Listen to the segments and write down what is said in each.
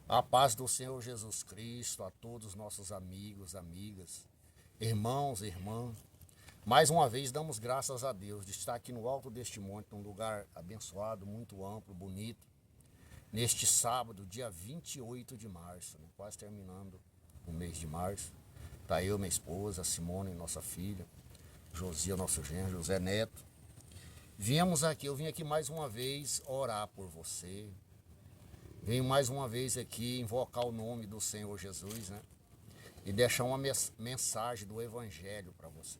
A paz do Senhor Jesus Cristo a todos os nossos amigos, amigas, irmãos e irmãs. Mais uma vez damos graças a Deus de estar aqui no alto deste monte, num lugar abençoado, muito amplo, bonito, neste sábado, dia 28 de março, né? Quase terminando o mês de março. Está eu, minha esposa, Simone, nossa filha, Josia, nosso genro, José Neto. Eu vim aqui mais uma vez orar por você. Venho mais uma vez aqui invocar o nome do Senhor Jesus, né? E deixar uma mensagem do Evangelho para você.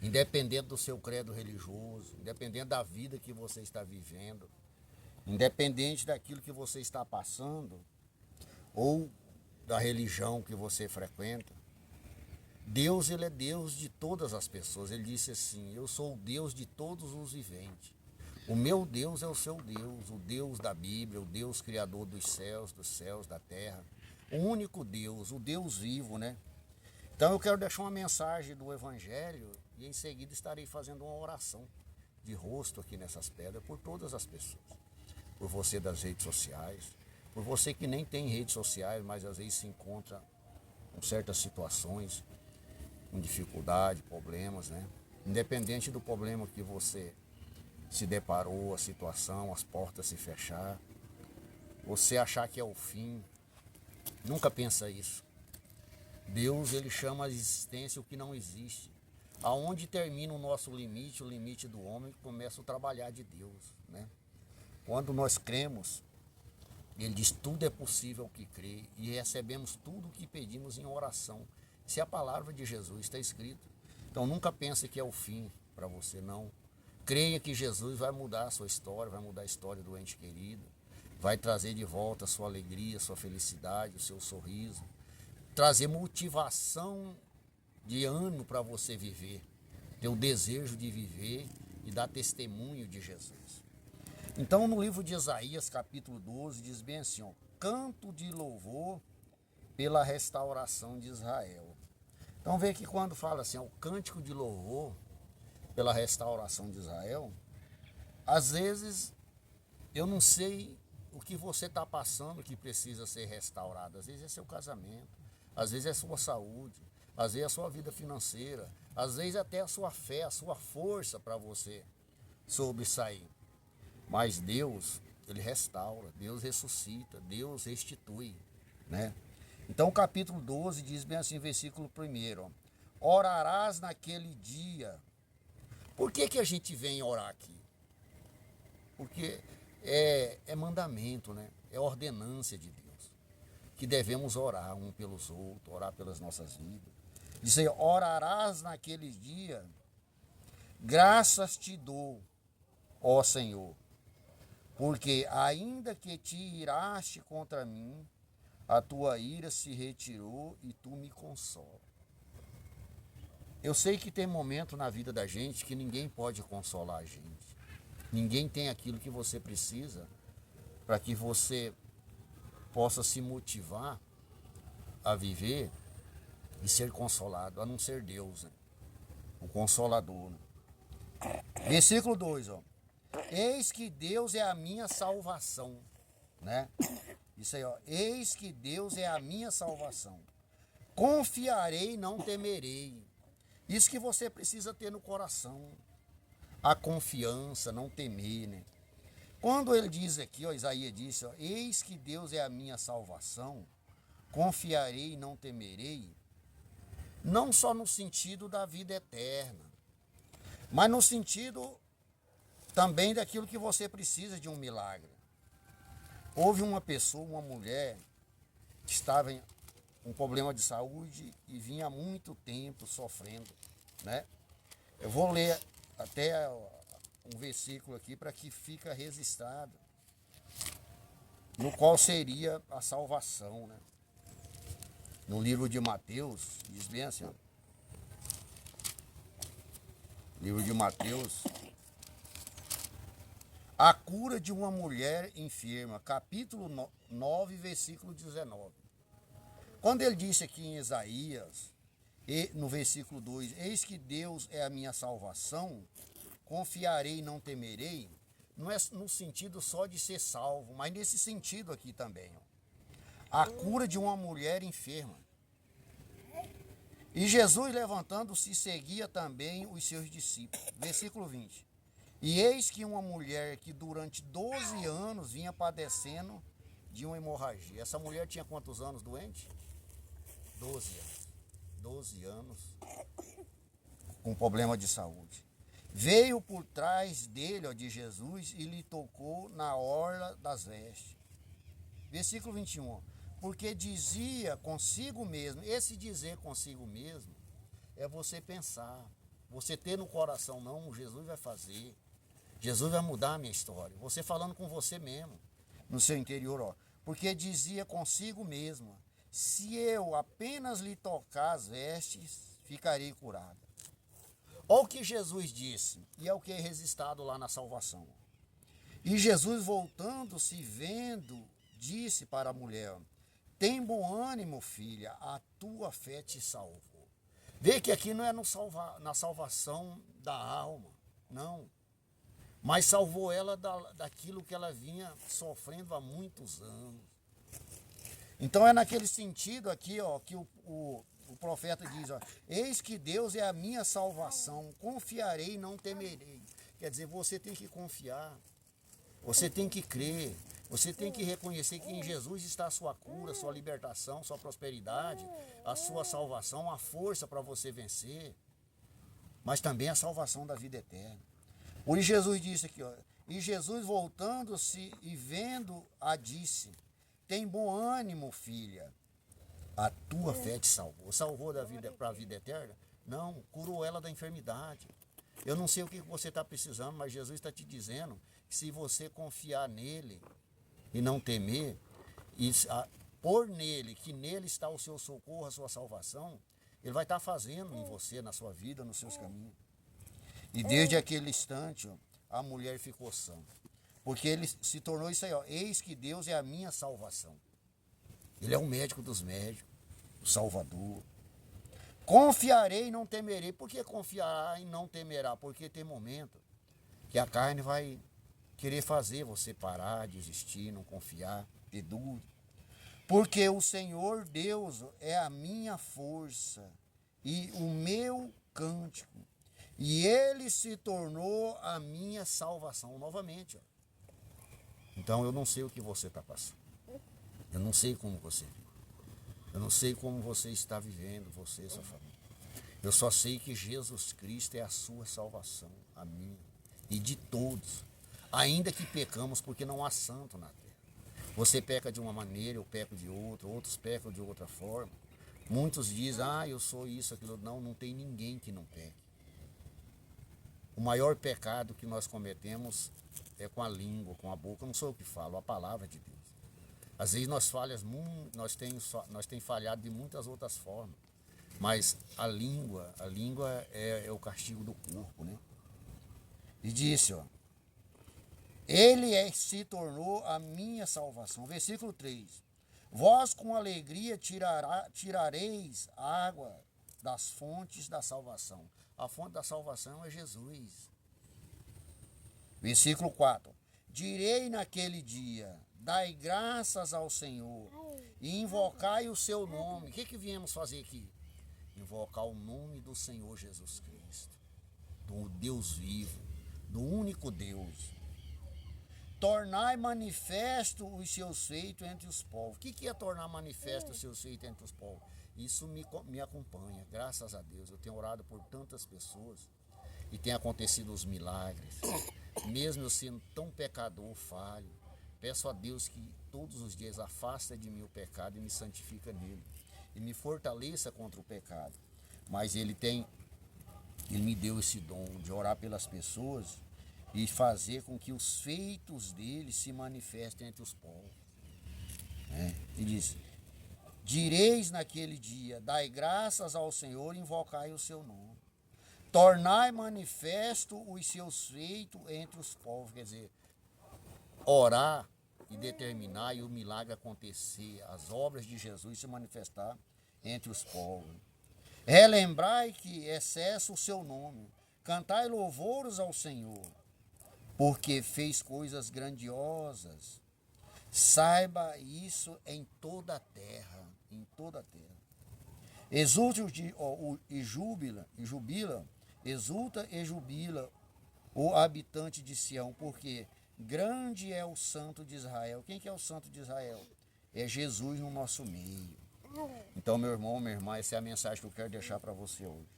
Independente do seu credo religioso, independente da vida que você está vivendo, independente daquilo que você está passando, ou da religião que você frequenta, Deus, ele é Deus de todas as pessoas. Ele disse assim: eu sou o Deus de todos os viventes. O meu Deus é o seu Deus, o Deus da Bíblia, o Deus criador dos céus, da terra. O único Deus, o Deus vivo, né? Então eu quero deixar uma mensagem do Evangelho e em seguida estarei fazendo uma oração de rosto aqui nessas pedras por todas as pessoas. Por você das redes sociais, por você que nem tem redes sociais, mas às vezes se encontra com certas situações, com dificuldade, problemas, né? Independente do problema que você se deparou, a situação, as portas se fechar, você achar que é o fim, nunca pensa isso. Deus, ele chama a existência o que não existe. Aonde termina o nosso limite, o limite do homem, começa o trabalhar de Deus, né? Quando nós cremos, ele diz: tudo é possível que crê, e recebemos tudo o que pedimos em oração. Se a palavra de Jesus está escrito. Então nunca pense que é o fim para você, não. Creia que Jesus vai mudar a sua história, vai mudar a história do ente querido, vai trazer de volta a sua alegria, a sua felicidade, o seu sorriso, trazer motivação de ano para você viver, ter o desejo de viver e dar testemunho de Jesus. Então, no livro de Isaías, capítulo 12, diz bem assim: ó, canto de louvor pela restauração de Israel. Então, vê que quando fala assim, ó, o cântico de louvor pela restauração de Israel, às vezes eu não sei o que você está passando que precisa ser restaurado. Às vezes é seu casamento, às vezes é sua saúde, às vezes é a sua vida financeira, às vezes até a sua fé, a sua força para você sobressair. Mas Deus, ele restaura, Deus ressuscita, Deus restitui, né? Então o capítulo 12 diz bem assim, versículo 1, ó, orarás naquele dia. Por que a gente vem orar aqui? Porque é mandamento, né? É ordenância de Deus. Que devemos orar um pelos outros, orar pelas nossas vidas. Diz aí: orarás naqueles dias, graças te dou, ó Senhor, porque ainda que te iraste contra mim, a tua ira se retirou e tu me consola. Eu sei que tem momento na vida da gente que ninguém pode consolar a gente. Ninguém tem aquilo que você precisa para que você possa se motivar a viver e ser consolado, a não ser Deus, né? O Consolador, né? Versículo 2, ó. Eis que Deus é a minha salvação, né? Isso aí, ó. Eis que Deus é a minha salvação. Confiarei, não temerei. Isso que você precisa ter no coração. A confiança, não temer, né? Quando ele diz aqui, ó, Isaías disse, ó, eis que Deus é a minha salvação, confiarei e não temerei, não só no sentido da vida eterna, mas no sentido também daquilo que você precisa de um milagre. Houve uma pessoa, uma mulher, que estava em um problema de saúde e vinha há muito tempo sofrendo, né? Eu vou ler até um versículo aqui para que fica registrado, no qual seria a salvação, né? No livro de Mateus, diz bem assim, ó, livro de Mateus, a cura de uma mulher enferma, capítulo 9, versículo 19. Quando ele disse aqui em Isaías, no versículo 2, eis que Deus é a minha salvação, confiarei e não temerei, não é no sentido só de ser salvo, mas nesse sentido aqui também, ó. a cura de uma mulher enferma. E Jesus, levantando-se, seguia também os seus discípulos. Versículo 20. E eis que uma mulher que durante 12 anos vinha padecendo de uma hemorragia. Essa mulher tinha quantos anos doente? 12 anos. 12 anos com problema de saúde. Veio por trás dele, ó, de Jesus, e lhe tocou na orla das vestes. Versículo 21. Porque dizia consigo mesmo, esse dizer consigo mesmo é você pensar, você ter no coração, não, Jesus vai fazer, Jesus vai mudar a minha história. Você falando com você mesmo, no seu interior, ó. Porque dizia consigo mesmo, se eu apenas lhe tocar as vestes, ficarei curada. Olha o que Jesus disse, e é o que é registrado lá na salvação. E Jesus, voltando-se, vendo, disse para a mulher, tem bom ânimo, filha, a tua fé te salvou. Vê que aqui não é na salvação da alma, não. Mas salvou ela daquilo que ela vinha sofrendo há muitos anos. Então é naquele sentido aqui, ó, que o profeta diz, ó, eis que Deus é a minha salvação, confiarei e não temerei. Quer dizer, você tem que confiar, você tem que crer, você tem que reconhecer que em Jesus está a sua cura, a sua libertação, sua prosperidade, a sua salvação, a força para você vencer, mas também a salvação da vida eterna. Por isso Jesus disse aqui, ó, e Jesus voltando-se e vendo-a disse, tem bom ânimo, filha, a tua fé te salvou. Salvou da vida para a vida eterna? Não, curou ela da enfermidade. Eu não sei o que você está precisando, mas Jesus está te dizendo que se você confiar nele e não temer, e pôr nele, que nele está o seu socorro, a sua salvação, ele vai estar fazendo em você, na sua vida, nos seus caminhos. E desde aquele instante, ó, a mulher ficou sã. Porque ele se tornou isso aí, ó, eis que Deus é a minha salvação. Ele é o médico dos médicos, o Salvador. Confiarei e não temerei. Por que confiará e não temerá? Porque tem momento que a carne vai querer fazer você parar, desistir, não confiar, ter dúvida. Porque o Senhor Deus é a minha força e o meu cântico. E ele se tornou a minha salvação. Novamente, ó. Então eu não sei o que você está passando. Eu não sei como você vive. Eu não sei como você está vivendo, você e sua família. Eu só sei que Jesus Cristo é a sua salvação, a minha e de todos. Ainda que pecamos, porque não há santo na terra. Você peca de uma maneira, eu peco de outra, outros pecam de outra forma. Muitos dizem, eu sou isso, aquilo. Não, não tem ninguém que não peque. O maior pecado que nós cometemos é com a língua, com a boca. Não sou eu que falo, a palavra de Deus. Às vezes nós temos falhado de muitas outras formas. Mas a língua é o castigo do corpo, né? E disse, ó, se tornou a minha salvação. Versículo 3. Vós com alegria tirareis água das fontes da salvação. A fonte da salvação é Jesus. Versículo 4. Direi naquele dia, dai graças ao Senhor e invocai o seu nome. O que viemos fazer aqui? Invocar o nome do Senhor Jesus Cristo, do Deus vivo, do único Deus. Tornai manifesto os seus feitos entre os povos. O que é tornar manifesto os seus feitos entre os povos? Isso me acompanha, graças a Deus. Eu tenho orado por tantas pessoas e tem acontecido os milagres. Mesmo eu sendo tão pecador, falho, peço a Deus que todos os dias afasta de mim o pecado e me santifica nele. E me fortaleça contra o pecado. Mas ele me deu esse dom de orar pelas pessoas e fazer com que os feitos dele se manifestem entre os povos. Ele diz, direis naquele dia, dai graças ao Senhor e invocai o seu nome. Tornai manifesto os seus feitos entre os povos. Quer dizer, orar e determinar e o milagre acontecer, as obras de Jesus se manifestar entre os povos. Relembrai que excesso o seu nome, cantai louvores ao Senhor, porque fez coisas grandiosas. Saiba isso em toda a terra, em toda a terra. Exulte exulta e jubila o habitante de Sião, porque grande é o Santo de Israel. Quem que é o Santo de Israel? É Jesus no nosso meio. Então, meu irmão, minha irmã, essa é a mensagem que eu quero deixar para você hoje.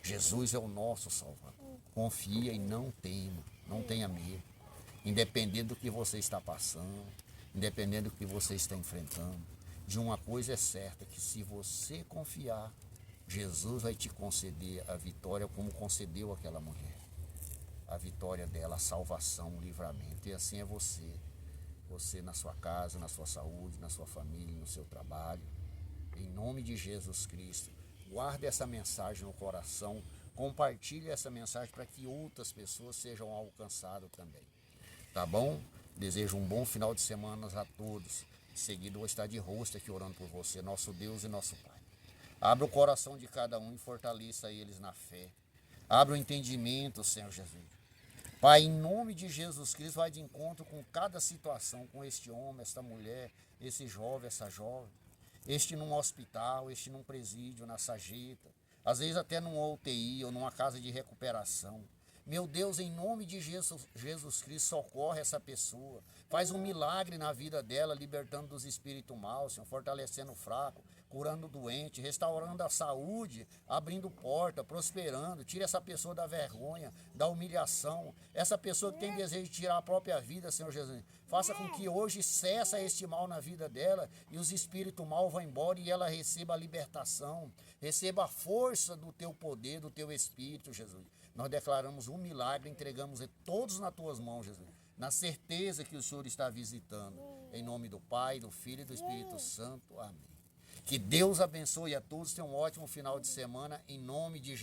Jesus é o nosso Salvador. Confia e não tema, não tenha medo. Independente do que você está passando, independente do que você está enfrentando, de uma coisa é certa, que se você confiar, Jesus vai te conceder a vitória como concedeu àquela mulher. A vitória dela, a salvação, o livramento. E assim é você. Você na sua casa, na sua saúde, na sua família, no seu trabalho. Em nome de Jesus Cristo, guarde essa mensagem no coração, compartilhe essa mensagem para que outras pessoas sejam alcançadas também. Tá bom? Desejo um bom final de semana a todos. Em seguida, eu vou estar de rosto aqui orando por você, nosso Deus e nosso Pai. Abra o coração de cada um e fortaleça eles na fé. Abra o entendimento, Senhor Jesus. Pai, em nome de Jesus Cristo, vai de encontro com cada situação, com este homem, esta mulher, esse jovem, essa jovem. Este num hospital, este num presídio, na sarjeta. Às vezes até numa UTI ou numa casa de recuperação. Meu Deus, em nome de Jesus Cristo, socorre essa pessoa. Faz um milagre na vida dela, libertando dos espíritos maus, Senhor, fortalecendo o fraco, curando o doente, restaurando a saúde, abrindo porta, prosperando. Tira essa pessoa da vergonha, da humilhação. Essa pessoa que tem desejo de tirar a própria vida, Senhor Jesus. Faça com que hoje cessa este mal na vida dela e os espíritos maus vão embora e ela receba a libertação, receba a força do teu poder, do teu espírito, Jesus. Nós declaramos um milagre, entregamos todos nas tuas mãos, Jesus, na certeza que o Senhor está visitando. Em nome do Pai, do Filho e do Espírito Santo. Amém. Que Deus abençoe a todos. Tenham um ótimo final de semana, em nome de Jesus.